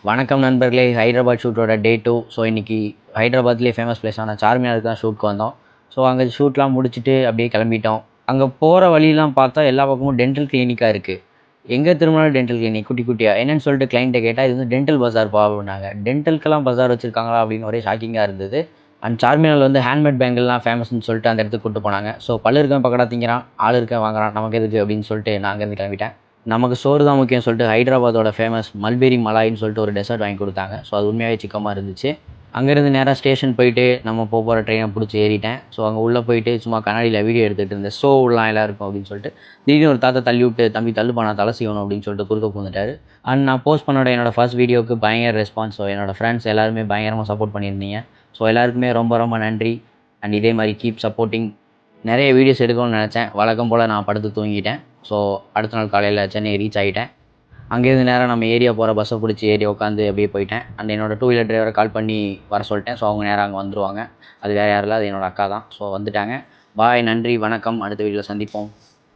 வணக்கம் நண்பர்களே. ஹைதராபாத் ஷூட்டோட டே 2. ஸோ இன்றைக்கி ஹைதராபாத்லேயே ஃபேமஸ் பிளேஸான சார்மினாருக்கு தான் ஷூட்க்கு வந்தோம். ஸோ அங்கே ஷூட்லாம் முடிச்சுட்டு அப்படியே கிளம்பிட்டோம். அங்கே போகிற வழியெலாம் பார்த்தா எல்லா பக்கமும் டென்டல் கிளினிக்காக இருக்குது. எங்கே திரும்பினாலும் டென்டல் கிளினிக் குட்டி குட்டியாக. என்னென்னு சொல்லிட்டு கிளைண்ட்டை கேட்டால் இது வந்து டென்டல் பஜார் அப்படின்னாங்க. டென்டலுக்கெல்லாம் பஜார் வச்சுருக்காங்களா அப்படின்னு ஒரே ஷாக்கிங்காக இருந்தது. அண்ட் சார்மினார் வந்து ஹேண்ட்மேட் பேங்கிள்லாம் ஃபேமஸ்னு சொல்லிட்டு அந்த இடத்துக்கு கூப்பிட்டு போனாங்க. ஸோ பல்லு இருக்கவன் பக்கடா திங்கிறான், ஆள் இருக்கவன் வாங்குறான், நமக்கு எதுக்கு அப்படின்னு சொல்லிட்டு நான் அங்கேருந்து கிளம்பிட்டேன். நமக்கு சோறு தான் முக்கியம் சொல்லிட்டு ஹைதராபாத்தோட ஃபேமஸ் மல்பெரி மலாய்ன்னு சொல்லிட்டு ஒரு டெசர்ட் வாங்கி கொடுத்தாங்க. ஸோ அது உண்மையாகவே சிக்கமாக இருந்துச்சு. அங்கேருந்து நேராக ஸ்டேஷன் போயிட்டு நம்ம போகிற ட்ரெயினை பிடிச்சி ஏறிட்டேன். ஸோ அங்கே உள்ளே போயிட்டு சும்மா கண்ணாடியில் வீடியோ எடுத்துகிட்டு இருந்தேன். ஷோலாம் எல்லாம் இருக்கும் அப்படின்னு சொல்லிட்டு திடீர்னு ஒரு தாத்தா தள்ளி விட்டு, தம்பி தள்ளுப்பா நான் தலை செய்யணும் அப்படின்னு சொல்லிட்டு குறுக்க பூந்துட்டார். அண்ட் நான் போஸ்ட் பண்ணோட என்னோடய ஃபர்ஸ்ட் வீடியோவுக்கு பயங்கர ரெஸ்பான்ஸ். ஸோ என்னோடய ஃப்ரெண்ட்ஸ் எல்லாருமே பயங்கரமாக சப்போர்ட் பண்ணியிருந்தீங்க. ஸோ எல்லாருக்குமே ரொம்ப ரொம்ப நன்றி. அண்ட் இதே மாதிரி கீப் சப்போர்ட்டிங். நிறைய வீடியோஸ் எடுக்கணும்னு நினச்சேன். வழக்கம் போல் நான் படுத்து தூங்கிட்டேன். ஸோ அடுத்த நாள் காலையில் சென்னை ரீச் ஆகிட்டேன். அங்கேருந்து நேராக நம்ம ஏரியா போகிற பஸ்ஸை பிடிச்சி ஏறி உட்காந்து அப்படியே போயிட்டேன். அண்ட் என்னோடய 2 வீலர் டிரைவரை கால் பண்ணி வர சொல்லிட்டேன். ஸோ அவங்க நேராக அங்கே வந்துடுவாங்க. அது வேறு யாரும் இல்லை, அது என்னோடய அக்கா தான். ஸோ வந்துட்டாங்க. பாய், நன்றி, வணக்கம். அடுத்த வீடியோவில் சந்திப்போம்.